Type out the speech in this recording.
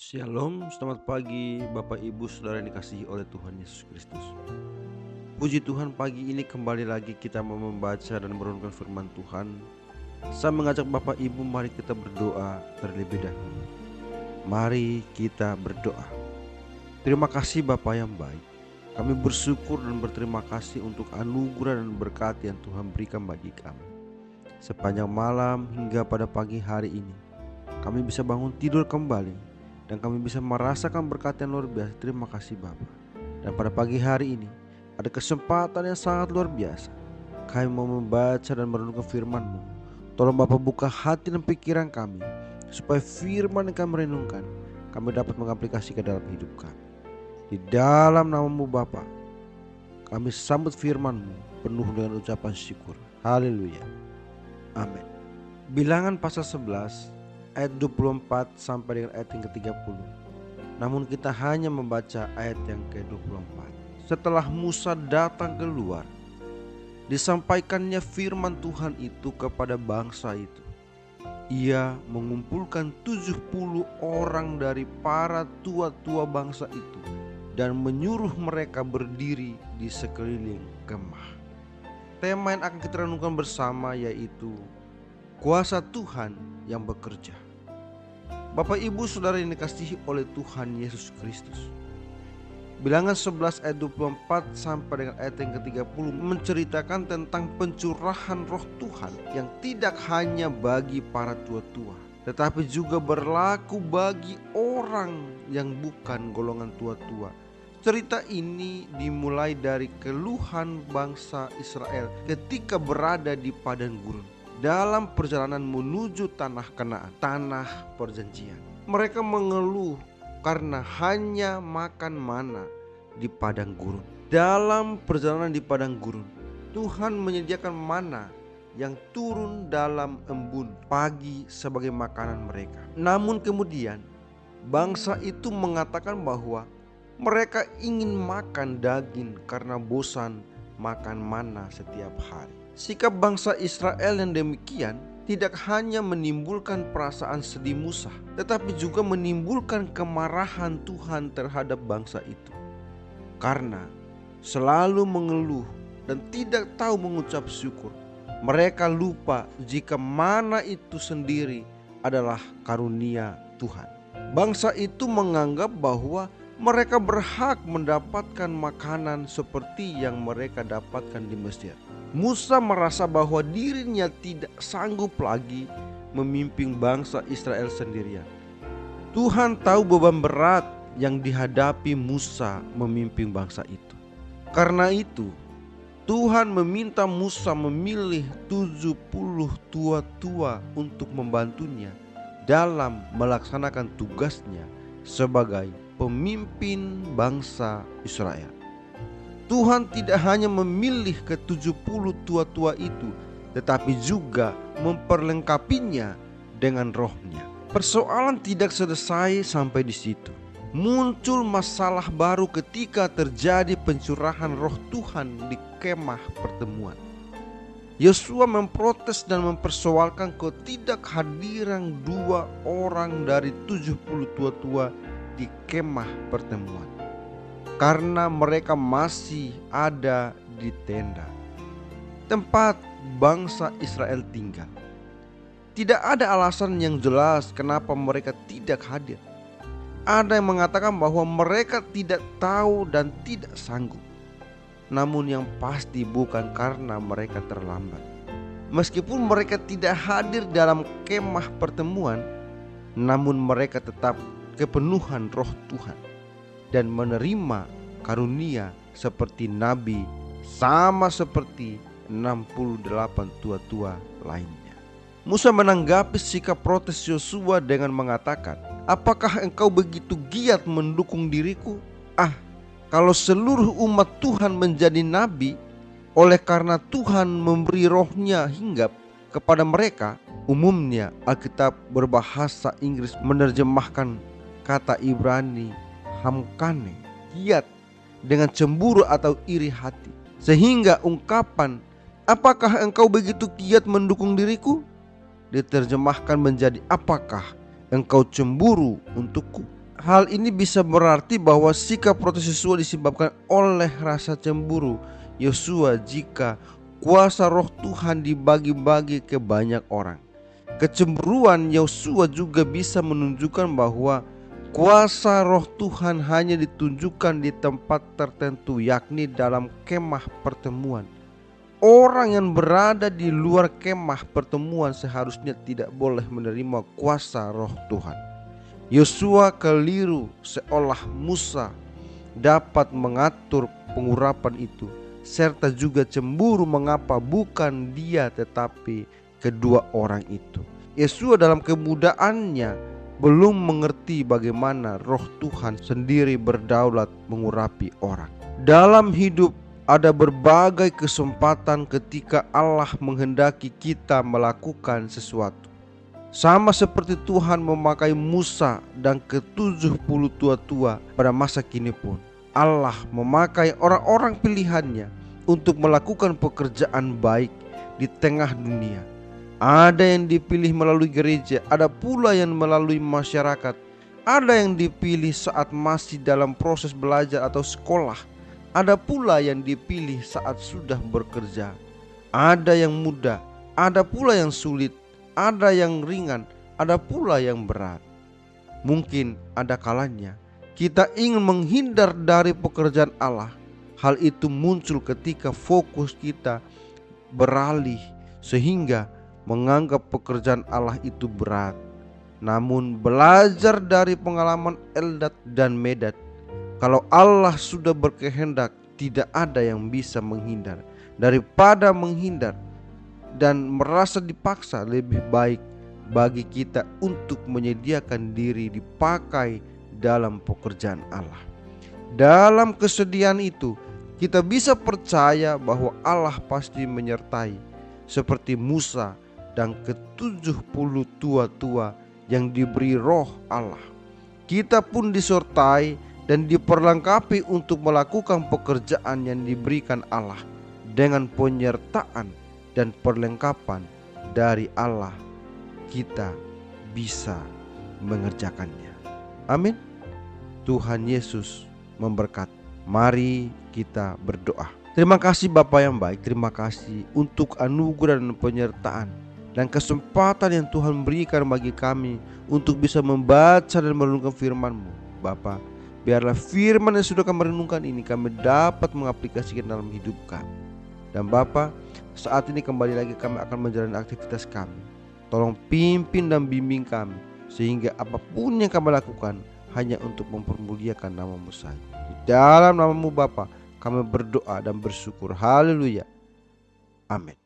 Shalom, selamat pagi Bapak Ibu Saudara yang dikasihi oleh Tuhan Yesus Kristus. Puji Tuhan, pagi ini kembali lagi kita mau membaca dan merenungkan firman Tuhan. Saya mengajak Bapak Ibu, mari kita berdoa terlebih dahulu. Mari kita berdoa. Terima kasih Bapa yang baik. Kami bersyukur dan berterima kasih untuk anugerah dan berkat yang Tuhan berikan bagi kami. Sepanjang malam hingga pada pagi hari ini, kami bisa bangun tidur kembali dan kami bisa merasakan berkat yang luar biasa. Terima kasih Bapa. Dan pada pagi hari ini ada kesempatan yang sangat luar biasa. Kami mau membaca dan merenungkan firman-Mu. Tolong Bapa buka hati dan pikiran kami, supaya firman yang kami renungkan kami dapat mengaplikasi ke dalam hidup kami. Di dalam nama-Mu Bapa, kami sambut firman-Mu penuh dengan ucapan syukur. Haleluya. Amin. Bilangan pasal 11 ayat 24 sampai dengan ayat yang ke-30. Namun kita hanya membaca ayat yang ke-24. Setelah Musa datang keluar, disampaikannya firman Tuhan itu kepada bangsa itu. Ia mengumpulkan 70 orang dari para tua-tua bangsa itu dan menyuruh mereka berdiri di sekeliling kemah. Tema yang akan kita renungkan bersama yaitu kuasa Tuhan yang bekerja. Bapak Ibu Saudara yang dikasihi oleh Tuhan Yesus Kristus, Bilangan 11 ayat 24 sampai dengan ayat yang ke-30 menceritakan tentang pencurahan roh Tuhan yang tidak hanya bagi para tua-tua, tetapi juga berlaku bagi orang yang bukan golongan tua-tua. Cerita ini dimulai dari keluhan bangsa Israel ketika berada di padang gurun dalam perjalanan menuju tanah Kanaan, tanah perjanjian. Mereka mengeluh karena hanya makan mana di padang gurun. Dalam perjalanan di padang gurun, Tuhan menyediakan mana yang turun dalam embun pagi sebagai makanan mereka. Namun kemudian bangsa itu mengatakan bahwa mereka ingin makan daging karena bosan makan mana setiap hari. Sikap bangsa Israel yang demikian tidak hanya menimbulkan perasaan sedih Musa, tetapi juga menimbulkan kemarahan Tuhan terhadap bangsa itu. Karena selalu mengeluh dan tidak tahu mengucap syukur, mereka lupa jika mana itu sendiri adalah karunia Tuhan. Bangsa itu menganggap bahwa mereka berhak mendapatkan makanan seperti yang mereka dapatkan di Mesir. Musa merasa bahwa dirinya tidak sanggup lagi memimpin bangsa Israel sendirian. Tuhan tahu beban berat yang dihadapi Musa memimpin bangsa itu. Karena itu, Tuhan meminta Musa memilih 70 tua-tua untuk membantunya dalam melaksanakan tugasnya sebagai pemimpin bangsa Israel. Tuhan tidak hanya memilih ke-70 tua-tua itu, tetapi juga memperlengkapinya dengan rohnya. Persoalan tidak selesai sampai di situ. Muncul masalah baru ketika terjadi pencurahan roh Tuhan di kemah pertemuan. Yosua memprotes dan mempersoalkan ketidakhadiran 2 orang dari 70 tua-tua di kemah pertemuan, karena mereka masih ada di tenda tempat bangsa Israel tinggal. Tidak ada alasan yang jelas kenapa mereka tidak hadir. Ada yang mengatakan bahwa mereka tidak tahu dan tidak sanggup. Namun yang pasti bukan karena mereka terlambat. Meskipun mereka tidak hadir dalam kemah pertemuan, namun mereka tetap kepenuhan roh Tuhan dan menerima karunia seperti nabi, sama seperti 68 tua-tua lainnya. Musa menanggapi sikap protes Yosua dengan mengatakan, "Apakah engkau begitu giat mendukung diriku? Kalau seluruh umat Tuhan menjadi nabi, oleh karena Tuhan memberi rohnya hinggap kepada mereka." Umumnya Alkitab berbahasa Inggris menerjemahkan kata Ibrani hamkane, giat, dengan cemburu atau iri hati. Sehingga ungkapan "apakah engkau begitu giat mendukung diriku?" diterjemahkan menjadi "apakah engkau cemburu untukku?" Hal ini bisa berarti bahwa sikap protes Yosua disebabkan oleh rasa cemburu Yosua jika kuasa roh Tuhan dibagi-bagi ke banyak orang. Kecemburuan Yosua juga bisa menunjukkan bahwa kuasa roh Tuhan hanya ditunjukkan di tempat tertentu, yakni dalam kemah pertemuan. Orang yang berada di luar kemah pertemuan seharusnya tidak boleh menerima kuasa roh Tuhan. Yosua keliru seolah Musa dapat mengatur pengurapan itu, serta juga cemburu mengapa bukan dia tetapi kedua orang itu. Yosua dalam kemudaannya belum mengerti bagaimana roh Tuhan sendiri berdaulat mengurapi orang. Dalam hidup ada berbagai kesempatan ketika Allah menghendaki kita melakukan sesuatu. Sama seperti Tuhan memakai Musa dan ke-70 tua-tua pada masa kini pun, Allah memakai orang-orang pilihannya untuk melakukan pekerjaan baik di tengah dunia. Ada yang dipilih melalui gereja, ada pula yang melalui masyarakat, ada yang dipilih saat masih dalam proses belajar atau sekolah, ada pula yang dipilih saat sudah bekerja. Ada yang mudah, ada pula yang sulit, ada yang ringan, ada pula yang berat. Mungkin ada kalanya kita ingin menghindar dari pekerjaan Allah. Hal itu muncul ketika fokus kita beralih sehingga menganggap pekerjaan Allah itu berat. Namun belajar dari pengalaman Eldad dan Medad, kalau Allah sudah berkehendak, tidak ada yang bisa menghindar. Daripada menghindar dan merasa dipaksa, lebih baik bagi kita untuk menyediakan diri dipakai dalam pekerjaan Allah. Dalam kesedihan itu, kita bisa percaya bahwa Allah pasti menyertai, seperti Musa dan ke-70 tua-tua yang diberi roh Allah. Kita pun disertai dan diperlengkapi untuk melakukan pekerjaan yang diberikan Allah dengan penyertaan dan perlengkapan dari Allah. Kita bisa mengerjakannya. Amin. Tuhan Yesus memberkati. Mari kita berdoa. Terima kasih Bapa yang baik, terima kasih untuk anugerah dan penyertaan dan kesempatan yang Tuhan berikan bagi kami untuk bisa membaca dan merenungkan firman-Mu. Bapa, biarlah firman yang sudah kami renungkan ini kami dapat mengaplikasikan dalam hidup kami. Dan Bapa, saat ini kembali lagi kami akan menjalani aktivitas kami. Tolong pimpin dan bimbing kami, sehingga apapun yang kami lakukan hanya untuk mempermuliakan nama-Mu saja. Di dalam nama-Mu Bapa, kami berdoa dan bersyukur. Haleluya. Amin.